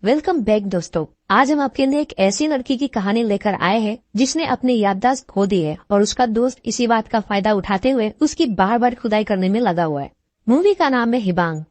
Welcome back दोस्तों। आज हम आपके लिए एक ऐसी लड़की की कहानी लेकर आए हैं जिसने अपनी याददाश्त खो दी है और उसका दोस्त इसी बात का फायदा उठाते हुए उसकी बार बार खुदाई करने में लगा हुआ है। मूवी का नाम है हिबांग।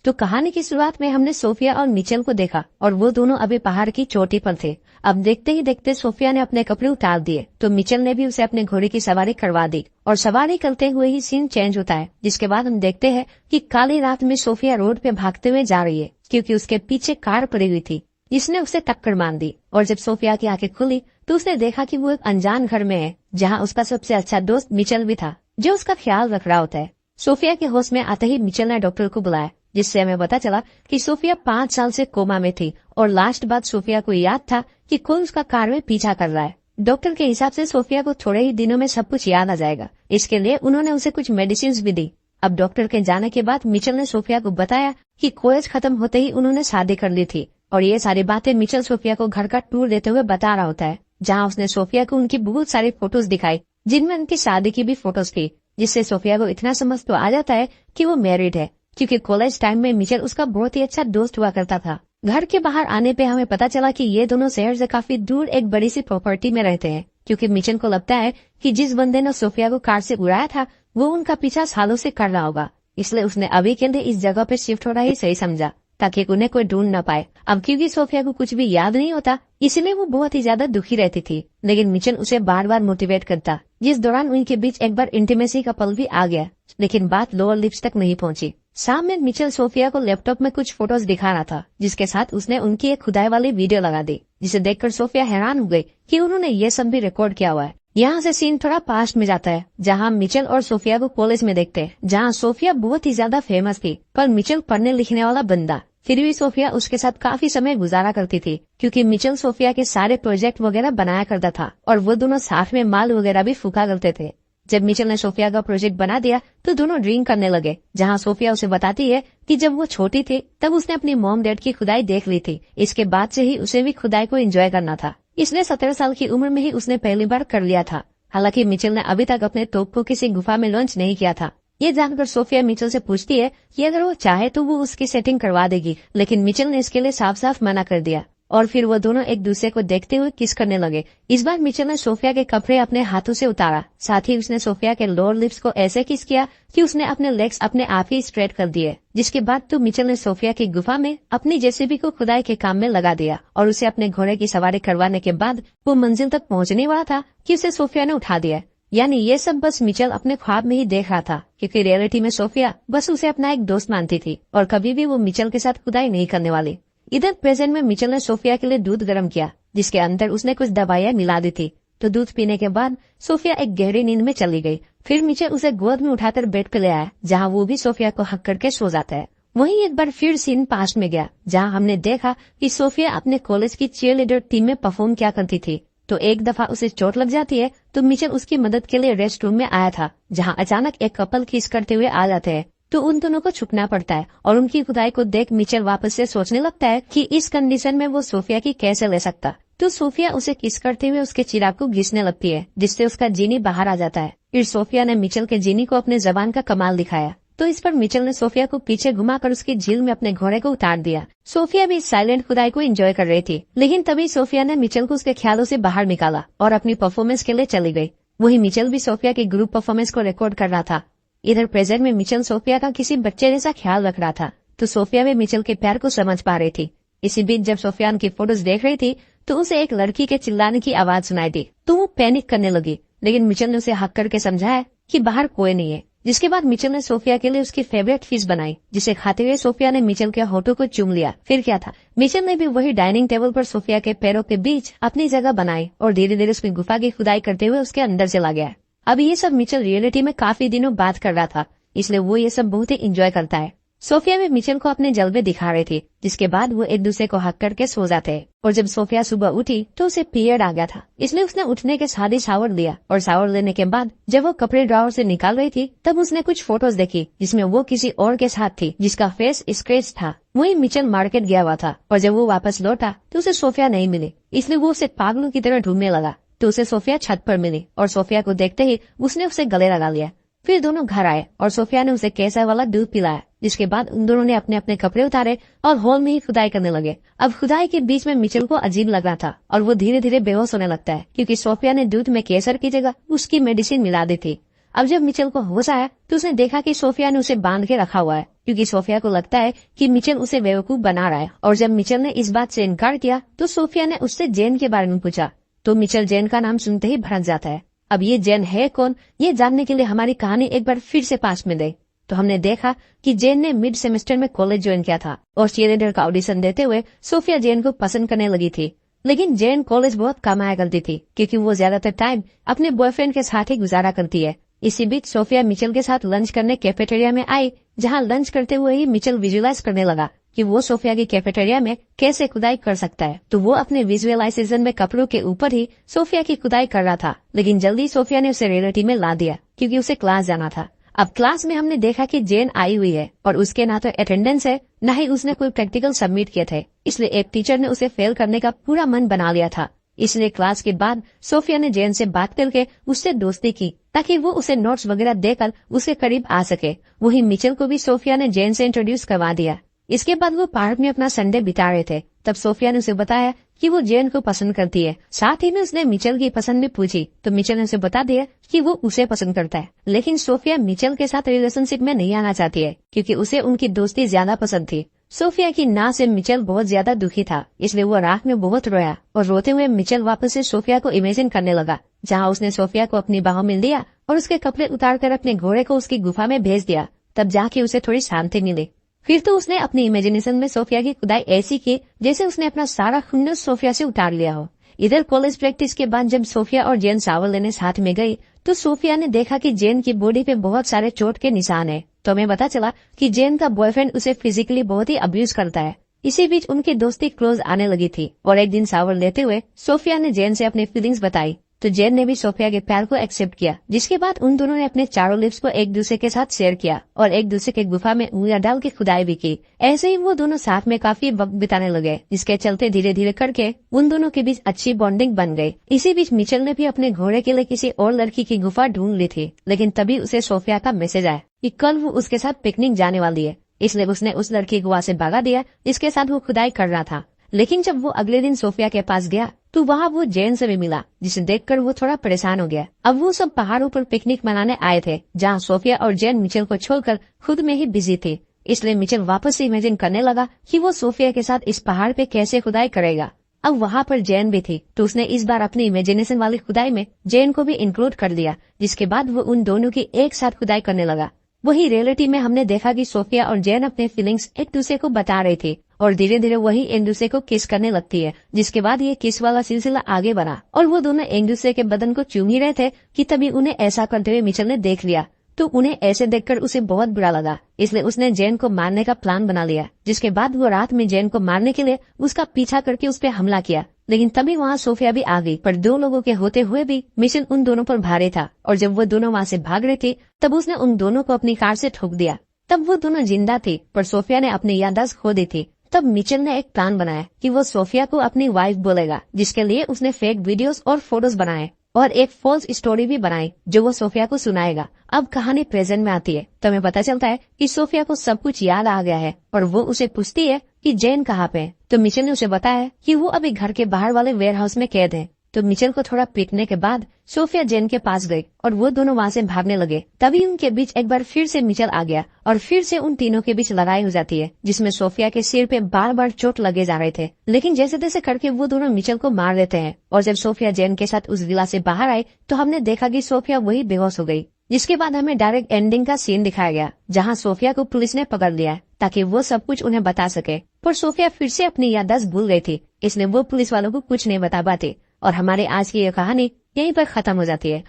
तो कहानी की शुरुआत में हमने सोफिया और मिचेल को देखा और वो दोनों अभी पहाड़ की चोटी पर थे। अब देखते ही देखते सोफिया ने अपने कपड़े उतार दिए तो मिचेल ने भी उसे अपने घोड़े की सवारी करवा दी और सवारी करते हुए ही सीन चेंज होता है, जिसके बाद हम देखते हैं कि काली रात में सोफिया रोड पे भागते हुए जा रही है क्योंकि उसके पीछे कार पड़ी हुई थी जिसने उसे टक्कर मार दी। और जब सोफिया की आंखें खुली तो उसने देखा कि वो एक अनजान घर में है जहाँ उसका सबसे अच्छा दोस्त मिचेल भी था जो उसका ख्याल रख रहा होता है। सोफिया के होश में आते ही मिचेल ने डॉक्टर को बुलाया, जिससे हमें पता चला कि सोफिया 5 साल से कोमा में थी और लास्ट बात सोफिया को याद था कि कोई उसका कार में पीछा कर रहा है। डॉक्टर के हिसाब से सोफिया को थोड़े ही दिनों में सब कुछ याद आ जाएगा, इसके लिए उन्होंने उसे कुछ मेडिसिन भी दी। अब डॉक्टर के जाने के बाद मिचेल ने सोफिया को बताया कि कॉलेज खत्म होते ही उन्होंने शादी कर ली थी और ये सारी बातें मिचेल सोफिया को घर का टूर देते हुए बता रहा होता है, जहाँ उसने सोफिया को उनकी बहुत सारी फोटोज दिखाई जिनमें उनकी शादी की भी फोटोज थी, जिससे सोफिया को इतना समझ तो आ जाता है कि वो मैरिड है क्योंकि कॉलेज टाइम में मिचेल उसका बहुत ही अच्छा दोस्त हुआ करता था। घर के बाहर आने पे हमें पता चला कि ये दोनों शहर से काफी दूर एक बड़ी सी प्रॉपर्टी में रहते हैं क्योंकि मिचेल को लगता है कि जिस बंदे ने सोफिया को कार से उड़ाया था वो उनका पीछा सालों से कर रहा होगा, इसलिए उसने अभी के लिए इस जगह पे शिफ्ट होना ही सही समझा ताकि उन्हें कोई ढूंढ न पाए। अब क्योंकि सोफिया को कुछ भी याद नहीं होता इसलिए वो बहुत ही ज्यादा दुखी रहती थी, लेकिन मिचेल उसे बार बार मोटिवेट करता, जिस दौरान उनके बीच एक बार इंटीमेसी का पल भी आ गया, लेकिन बात लोअर लिप्स तक नहीं पहुंची। शाम में मिचेल सोफिया को लैपटॉप में कुछ फोटोज दिखा रहा था जिसके साथ उसने उनकी एक खुदाई वाली वीडियो लगा दी, जिसे देखकर सोफिया हैरान हो गई कि उन्होंने ये सब भी रिकॉर्ड किया हुआ है। यहाँ से सीन थोड़ा पास्ट में जाता है जहाँ मिचेल और सोफिया को कॉलेज में देखते हैं, जहाँ सोफिया बहुत ही ज्यादा फेमस थी पर मिचेल पढ़ने लिखने वाला बंदा। फिर भी सोफिया उसके साथ काफी समय गुजारा करती थी क्योंकि मिचेल सोफिया के सारे प्रोजेक्ट वगैरह बनाया करता था और वो दोनों साथ में माल वगैरह भी फूका करते थे। जब मिचेल ने सोफिया का प्रोजेक्ट बना दिया तो दोनों ड्रिंक करने लगे, जहाँ सोफिया उसे बताती है कि जब वो छोटी थी तब उसने अपनी मॉम डैड की खुदाई देख ली थी, इसके बाद से ही उसे भी खुदाई को एंजॉय करना था। इसलिए 17 साल की उम्र में ही उसने पहली बार कर लिया था। हालांकि मिचेल ने अभी तक अपने तोप को किसी गुफा में लॉन्च नहीं किया था। ये जानकर सोफिया मिचेल से पूछती है कि अगर वो चाहे तो वो उसकी सेटिंग करवा देगी, लेकिन मिचेल ने इसके लिए साफ साफ मना कर दिया और फिर वो दोनों एक दूसरे को देखते हुए किस करने लगे। इस बार मिचेल ने सोफिया के कपड़े अपने हाथों से उतारा, साथ ही उसने सोफिया के लोअर लिप्स को ऐसे किस किया कि उसने अपने लेग्स अपने आप ही स्ट्रेट कर दिए। जिसके बाद तो मिचेल ने सोफिया की गुफा में अपनी जेसीबी को खुदाई के काम में लगा दिया और उसे अपने घोड़े की सवारी करवाने के बाद वो मंजिल तक पहुँचने वाला था कि उसे सोफिया ने उठा दिया। यानी ये सब बस मिचेल अपने ख्वाब में ही देख रहा था क्योंकि रियलिटी में सोफिया बस उसे अपना एक दोस्त मानती थी और कभी भी वो मिचेल के साथ खुदाई नहीं करने वाली। इधर प्रेजेंट में मिचेल ने सोफिया के लिए दूध गर्म किया जिसके अंदर उसने कुछ दवाइयां मिला दी थी, तो दूध पीने के बाद सोफिया एक गहरी नींद में चली गई। फिर मिचेल उसे गोद में उठाकर बेड पे ले आया जहाँ वो भी सोफिया को हक करके सो जाता है। वहीं एक बार फिर सीन पास्ट में गया जहाँ हमने देखा कि सोफिया अपने कॉलेज की चीयरलीडर टीम में परफॉर्म किया करती थी, तो एक दफा उसे चोट लग जाती है तो मिचेल उसकी मदद के लिए रेस्ट रूम में आया था, जहाँ अचानक एक कपल किस करते हुए आ जाते हैं, तो उन दोनों को छुपना पड़ता है और उनकी खुदाई को देख मिचेल वापस से सोचने लगता है कि इस कंडीशन में वो सोफिया की कैसे ले सकता। तो सोफिया उसे किस करते हुए उसके चिराग को घिसने लगती है जिससे उसका जीनी बाहर आ जाता है। फिर सोफिया ने मिचेल के जीनी को अपने जबान का कमाल दिखाया, तो इस पर मिचेल ने सोफिया को पीछे घुमाकर उसकी झील में अपने घोड़े को उतार दिया। सोफिया भी साइलेंट खुदाई को एंजॉय कर रही थी, लेकिन तभी सोफिया ने मिचेल को उसके ख्यालों से बाहर निकाला और अपनी परफॉर्मेंस के लिए चली गई। वही मिचेल भी सोफिया की ग्रुप परफॉर्मेंस को रिकॉर्ड कर रहा था। इधर प्रेजेंट में मिचेल सोफिया का किसी बच्चे जैसा ख्याल रख रहा था, तो सोफिया भी मिचेल के प्यार को समझ पा रही थी। इसी बीच जब सोफिया उनकी फोटोज देख रही थी तो उसे एक लड़की के चिल्लाने की आवाज सुनाई दी, तो वो पैनिक करने लगी, लेकिन मिचेल ने उसे हक करके समझाया कि बाहर कोई नहीं है। जिसके बाद मिचेल ने सोफिया के लिए उसकी फेवरेट फिश बनाई, जिसे खाते हुए सोफिया ने मिचेल के होठों को चूम लिया। फिर क्या था, मिचेल ने भी वही डाइनिंग टेबल पर सोफिया के पैरों के बीच अपनी जगह बनाई और धीरे धीरे उसकी गुफा की खुदाई करते हुए उसके अंदर चला गया। अब ये सब मिचेल रियलिटी में काफी दिनों बात कर रहा था, इसलिए वो ये सब बहुत ही इंजॉय करता है। सोफिया भी मिचेल को अपने जलवे दिखा रही थी, जिसके बाद वो एक दूसरे को हक करके सो जाते हैं। और जब सोफिया सुबह उठी तो उसे पीरियड आ गया था, इसलिए उसने उठने के साथ ही शावर लिया और शावर लेने के बाद जब वो कपड़े ड्रॉवर से निकाल रही थी तब उसने कुछ फोटोज देखी जिसमें वो किसी और के साथ थी जिसका फेस स्क्रेच था। वही मिचेल मार्केट गया हुआ था और जब वो वापस लौटा तो उसे सोफिया नहीं मिली, इसलिए वो उसे पागलों की तरह ढूंढने लगा। तो उसे सोफिया छत पर मिली और सोफिया को देखते ही उसने उसे गले लगा लिया। फिर दोनों घर आए और सोफिया ने उसे केसर वाला दूध पिलाया, जिसके बाद उन दोनों ने अपने अपने कपड़े उतारे और हॉल में ही खुदाई करने लगे। अब खुदाई के बीच में मिचेल को अजीब लग रहा था और वो धीरे धीरे बेहोश होने लगता है, क्योंकि सोफिया ने दूध में केसर की जगह उसकी मेडिसिन मिला दी थी। अब जब मिचेल को होश आया तो उसने देखा कि सोफिया ने उसे बांध के रखा हुआ है, क्योंकि सोफिया को लगता है कि मिचेल उसे बेवकूफ बना रहा है। और जब मिचेल ने इस बात से इनकार किया तो सोफिया ने उससे जेन के बारे में पूछा, तो मिचेल जेन का नाम सुनते ही भड़क जाता है। अब ये जेन है कौन, ये जानने के लिए हमारी कहानी एक बार फिर से पास में गई तो हमने देखा कि जेन ने मिड सेमेस्टर में कॉलेज ज्वाइन किया था और चीयरलीडर का ऑडिशन देते हुए सोफिया जेन को पसंद करने लगी थी। लेकिन जेन कॉलेज बहुत कम आया करती थी, क्योंकि वो ज्यादातर टाइम अपने बॉयफ्रेंड के साथ ही गुजारा करती है। इसी बीच सोफिया मिचेल के साथ लंच करने कैफेटेरिया में आई, जहां लंच करते हुए ही मिचेल विजुअलाइज करने लगा कि वो सोफिया की कैफेटेरिया में कैसे खुदाई कर सकता है। तो वो अपने विजुअलाइजेशन में कपड़ों के ऊपर ही सोफिया की खुदाई कर रहा था, लेकिन जल्दी सोफिया ने उसे रियलिटी में ला दिया, क्योंकि उसे क्लास जाना था। अब क्लास में हमने देखा कि जेन आई हुई है और उसके ना तो अटेंडेंस है, न ही उसने कोई प्रैक्टिकल सबमिट किए थे, इसलिए एक टीचर ने उसे फेल करने का पूरा मन बना लिया था। इसलिए क्लास के बाद सोफिया ने जेन से बात करके उससे दोस्ती की, ताकि वो उसे नोट्स वगैरह देकर उसके करीब आ सके। वहीं मिचेल को भी सोफिया ने जेन से इंट्रोड्यूस करवा दिया। इसके बाद वो पार्क में अपना संडे बिता रहे थे, तब सोफिया ने उसे बताया कि वो जेन को पसंद करती है। साथ ही में उसने मिचेल की पसंद भी पूछी, तो मिचेल ने उसे बता दिया कि वो उसे पसंद करता है। लेकिन सोफिया मिचेल के साथ रिलेशनशिप में नहीं आना चाहती है, क्योंकि उसे उनकी दोस्ती ज्यादा पसंद थी। सोफिया की ना से मिचेल बहुत ज्यादा दुखी था, इसलिए वो रात में बहुत रोया और रोते हुए मिचेल वापस से सोफिया को इमेजिन करने लगा, जहाँ उसने सोफिया को अपनी बाहों में लिया और उसके कपड़े उतारकर अपने घोड़े को उसकी गुफा में भेज दिया। तब जाके उसे थोड़ी शांति मिली। फिर तो उसने अपनी इमेजिनेशन में सोफिया की खुदाई ऐसी की जैसे उसने अपना सारा खुन्नस सोफिया से उतार लिया हो। इधर कॉलेज प्रैक्टिस के बाद जब सोफिया और जेन शावर लेने साथ में गई तो सोफिया ने देखा कि जेन की बॉडी पे बहुत सारे चोट के निशान है। तो हमें पता चला कि जेन का बॉयफ्रेंड उसे फिजिकली बहुत ही अब्यूज करता है। इसी बीच उनकी दोस्ती क्लोज आने लगी थी और एक दिन शावर लेते हुए सोफिया ने जेन से अपनी फीलिंग्स बताई, तो जेन ने भी सोफिया के प्यार को एक्सेप्ट किया। जिसके बाद उन दोनों ने अपने चारों लिप्स को एक दूसरे के साथ शेयर किया और एक दूसरे के गुफा में उंगलियां डाल के खुदाई भी की। ऐसे ही वो दोनों साथ में काफी वक्त बिताने लगे, जिसके चलते धीरे धीरे करके उन दोनों के बीच अच्छी बॉन्डिंग बन गई। इसी बीच मिचेल ने भी अपने घोड़े के लिए किसी और लड़की की गुफा ढूंढ ली थी, लेकिन तभी उसे सोफिया का मैसेज आया कि कल वो उसके साथ पिकनिक जाने वाली है। इसलिए उसने उस लड़की को वहाँ से भगा दिया जिसके साथ वो खुदाई कर रहा था। लेकिन जब वो अगले दिन सोफिया के पास गया तो वहाँ वो जेन से भी मिला, जिसे देखकर वो थोड़ा परेशान हो गया। अब वो सब पहाड़ों पर पिकनिक मनाने आए थे, जहाँ सोफिया और जेन मिचेल को छोड़कर खुद में ही बिजी थे। इसलिए मिचेल वापस से इमेजिन करने लगा कि वो सोफिया के साथ इस पहाड़ पे कैसे खुदाई करेगा। अब वहाँ पर जेन भी थी, तो उसने इस बार अपनी इमेजिनेशन वाली खुदाई में जेन को भी इंक्लूड कर दिया, जिसके बाद वो उन दोनों की एक साथ खुदाई करने लगा। वही रियलिटी में हमने देखा कि सोफिया और जेन अपने फीलिंग्स एक दूसरे को बता रही थी और धीरे धीरे वही एक दूसरे को किस करने लगती है, जिसके बाद ये किस वाला सिलसिला आगे बढ़ा और वो दोनों एक दूसरे के बदन को चूम ही रहे थे कि तभी उन्हें ऐसा करते हुए मिचेल ने देख लिया। तो उन्हें ऐसे देखकर उसे बहुत बुरा लगा, इसलिए उसने जेन को मारने का प्लान बना लिया। जिसके बाद वो रात में जेन को मारने के लिए उसका पीछा करके उस पर हमला किया। लेकिन तभी वहाँ सोफिया भी आ गई, पर दो लोगों के होते हुए भी मिशन उन दोनों पर भारी था और जब वो दोनों वहाँ से भाग रहे थे तब उसने उन दोनों को अपनी कार से ठोक दिया। तब वो दोनों जिंदा थे, पर सोफिया ने अपनी याददाश्त खो दी थी। तब मिचेल ने एक प्लान बनाया कि वो सोफिया को अपनी वाइफ बोलेगा, जिसके लिए उसने फेक वीडियोस और फोटोज बनाए और एक फॉल्स स्टोरी भी बनाई जो वो सोफिया को सुनाएगा। अब कहानी प्रेजेंट में आती है तो हमें पता चलता है कि सोफिया को सब कुछ याद आ गया है और वो उसे पूछती है कि जेन कहाँ पे है। तो मिचेल ने उसे बताया कि वो अभी घर के बाहर वाले वेयर हाउस में कैद है। तो मिचेल को थोड़ा पीटने के बाद सोफिया जेन के पास गई और वो दोनों वहाँ से भागने लगे। तभी उनके बीच एक बार फिर से मिचेल आ गया और फिर से उन तीनों के बीच लड़ाई हो जाती है, जिसमें सोफिया के सिर पे बार बार चोट लगे जा रहे थे। लेकिन जैसे तैसे करके वो दोनों मिचेल को मार देते हैं और जब सोफिया जेन के साथ उस विला से बाहर आई तो हमने देखा कि सोफिया वही बेहोश हो गई। जिसके बाद हमें डायरेक्ट एंडिंग का सीन दिखाया गया, जहाँ सोफिया को पुलिस ने पकड़ लिया ताकि वो सब कुछ उन्हें बता सके। पर सोफिया फिर से अपनी याददाश्त भूल गई थी, इसलिए वो पुलिस वालों को कुछ नहीं बता पाती और हमारी आज की ये कहानी यहीं पर खत्म हो जाती है।